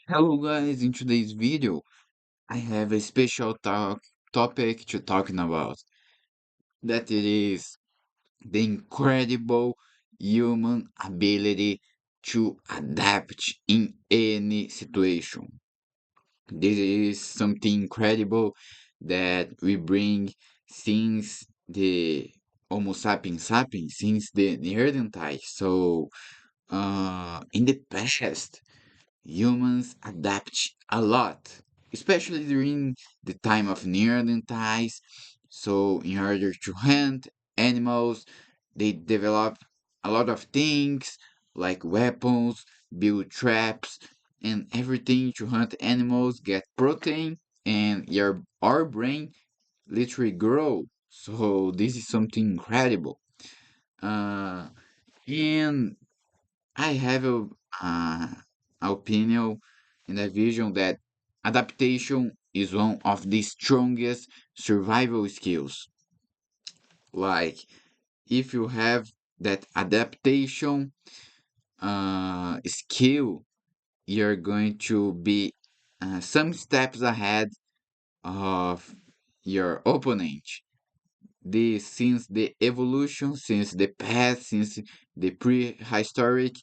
Hello guys, in today's video, I have a special topic to talking about. That it is the incredible human ability to adapt in any situation. This is something incredible that we bring since the Homo sapiens sapiens, since the Neanderthals. In the past, humans adapt a lot, especially during the time of Neanderthals. So, in order to hunt animals, they develop a lot of things like weapons, build traps, and everything to hunt animals, get protein, and our brain literally grow. So, this is something incredible. Uh, and I have uh, a opinion and a vision that adaptation is one of the strongest survival skills. Like, if you have that adaptation skill, you're going to be some steps ahead of your opponent. This since the evolution, since the past, since the prehistoric,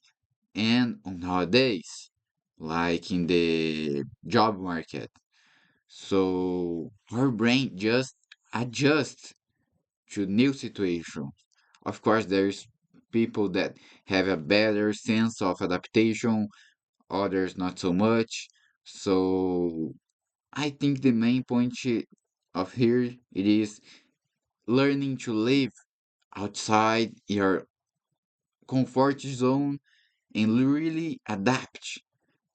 and nowadays, like in the job market. So our brain just adjusts to new situations. Of course, there's people that have a better sense of adaptation, others not so much. So I think the main point of here it is learning to live outside your comfort zone and really adapt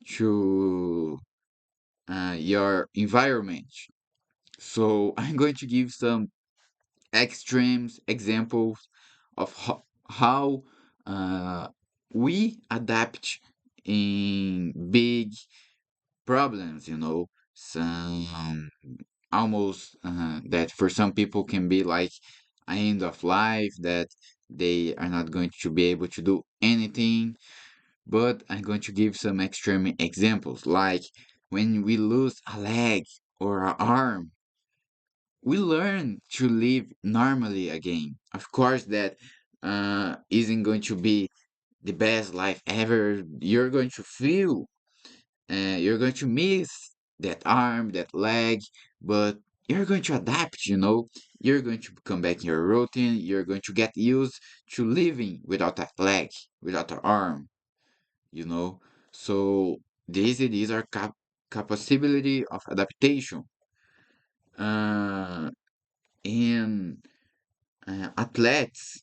to your environment. So I'm going to give some extremes examples of how we adapt in big problems. Some almost that for some people can be like an end of life that they are not going to be able to do anything. But I'm going to give some extreme examples, like when we lose a leg or an arm, we learn to live normally again. Of course, that isn't going to be the best life ever. You're going to feel, you're going to miss that arm, that leg, but you're going to adapt. You're going to come back in your routine. You're going to get used to living without a leg, without an arm you know. So this is our capability of adaptation. Uh, and athletes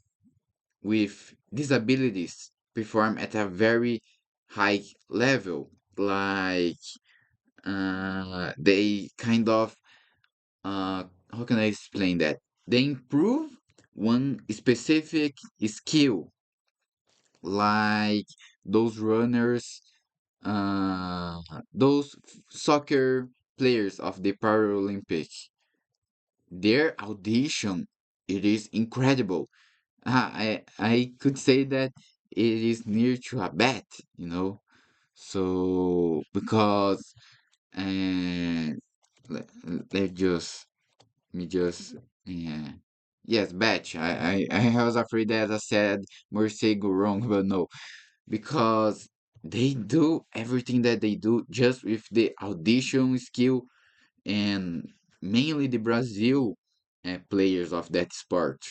with disabilities perform at a very high level, like they kind of how can I explain that? They improve one specific skill, like those runners, uh, those soccer players of the Paralympic, their audition, it is incredible. I could say that it is near to a bet, you know. So because uh, let just me just yes, bet. I was afraid that I said Morcego wrong, but no, because they do everything that they do just with the audition skill, and mainly the Brazil players of that sport.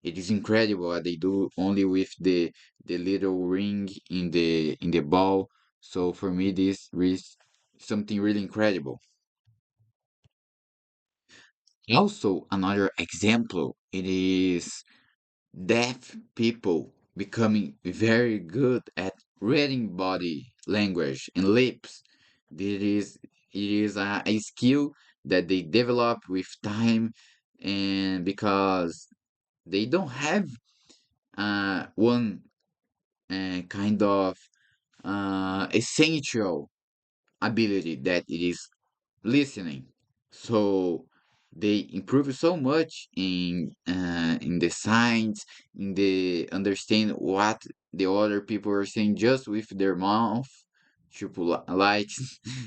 It is incredible what they do only with the little ring in the ball. So for me, this is something really incredible. Also, another example, it is deaf people becoming very good at reading body language and lips. It is a skill that they develop with time, and because they don't have one kind of essential ability that it is listening. So they improve so much in the signs, in the understand what the other people are saying just with their mouth like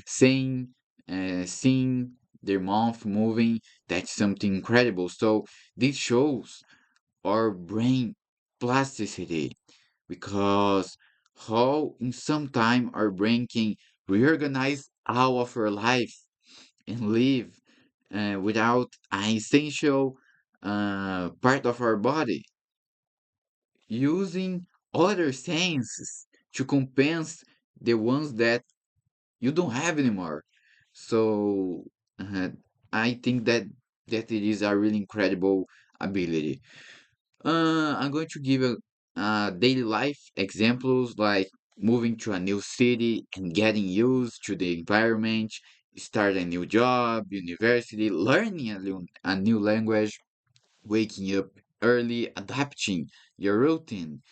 saying, seeing their mouth moving. That's something incredible. So this shows our brain plasticity because how in some time our brain can reorganize all of our life and live without an essential part of our body, using other senses to compensate the ones that you don't have anymore. So uh, I think that it is a really incredible ability. I'm going to give a daily life examples like moving to a new city and getting used to the environment, start a new job, university, learning a new language, waking up early, adapting your routine.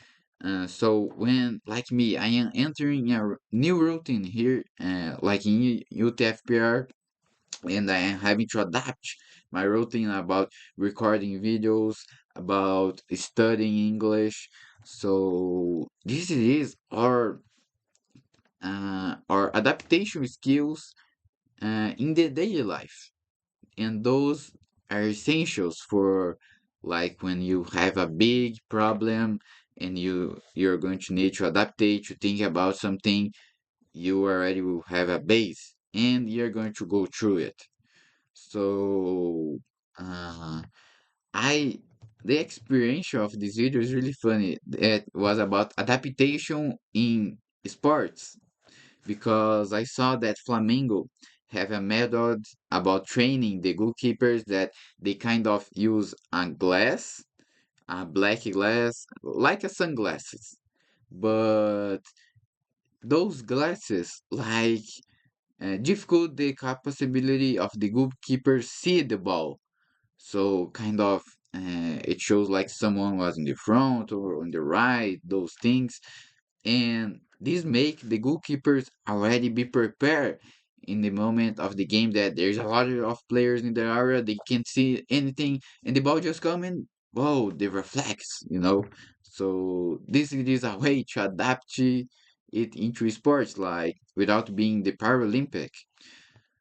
So when, like me, I am entering a new routine here, like in UTFPR, and I am having to adapt my routine about recording videos, about studying English. So this is our adaptation skills in the daily life, and those are essentials for like when you have a big problem and you're going to need to adapt it to think about something. You already will have a base and you're going to go through it. So uh, I the experience of this video is really funny. It was about adaptation in sports because I saw that Flamengo have a method about training the goalkeepers that they kind of use a black glass, like a sunglasses, but those glasses like difficult the capability of the goalkeeper see the ball. So kind of it shows like someone was in the front or on the right, those things, and this make the goalkeepers already be prepared in the moment of the game that there's a lot of players in the area, they can't see anything, and the ball just coming. Whoa, the reflex. So this is a way to adapt it into sports, like without being the Paralympic.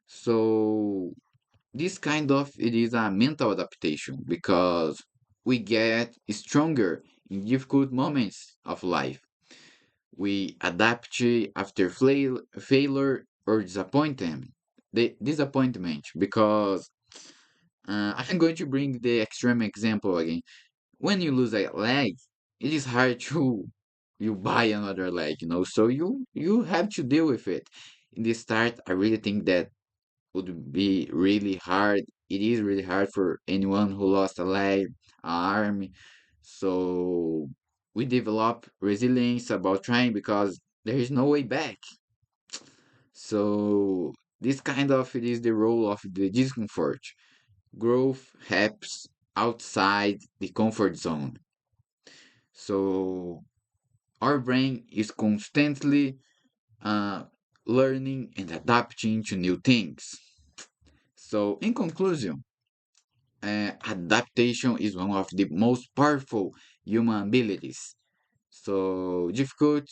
So this kind of it is a mental adaptation because we get stronger in difficult moments of life. We adapt after failure or disappointment. The disappointment because I'm going to bring the extreme example again. When you lose a leg, it is hard to you buy another leg. So you have to deal with it. In the start, I really think that would be really hard. It is really hard for anyone who lost a leg, an arm. So we develop resilience about trying because there is no way back. So this kind of it is the role of the discomfort. Growth happens outside the comfort zone. So our brain is constantly uh, learning and adapting to new things. So in conclusion, adaptation is one of the most powerful human abilities. So difficult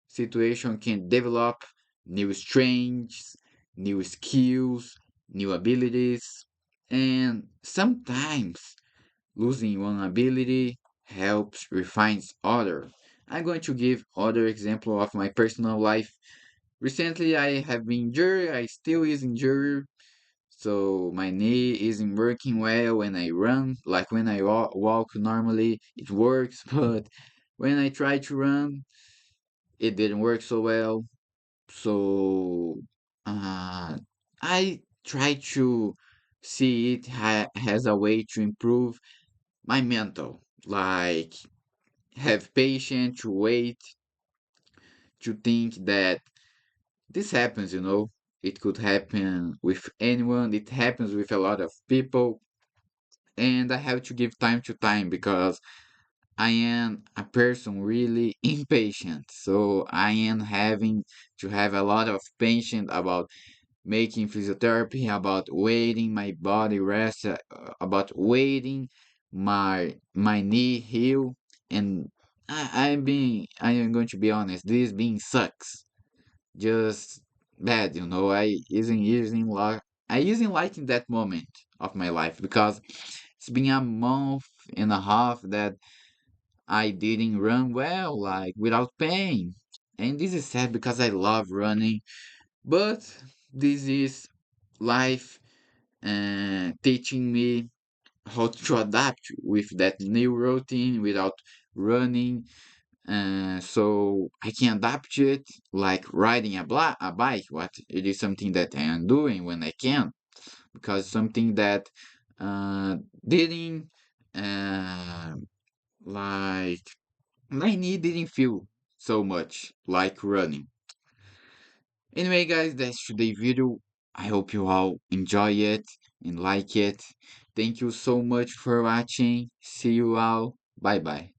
situation can develop new strengths, new skills, new abilities, and sometimes losing one ability helps refines other. I'm going to give other example of my personal life. Recently, I have been injured. I still is injured, so my knee isn't working well when I run. Like when I walk normally, it works, but when I try to run, it didn't work so well. So I try to see it has a way to improve my mental, like have patience to wait, to think that this happens. It could happen with anyone. It happens with a lot of people, and I have to give time to time because I am a person really impatient. So I am having to have a lot of patience about making physiotherapy, about waiting my body rest, about waiting my knee heal, and I am going to be honest. This being sucks just bad, you know. I isn't liking that moment of my life because it's been a month and a half that I didn't run well, like without pain. And this is sad because I love running, but this is life teaching me how to adapt with that new routine without running. So I can adapt it like riding a bike. What it is something that I am doing when I can, because something that uh, didn't uh, like my knee didn't feel so much like running. Anyway, guys, that's today's video. I hope you all enjoy it and like it. Thank you so much for watching. See you all. Bye bye.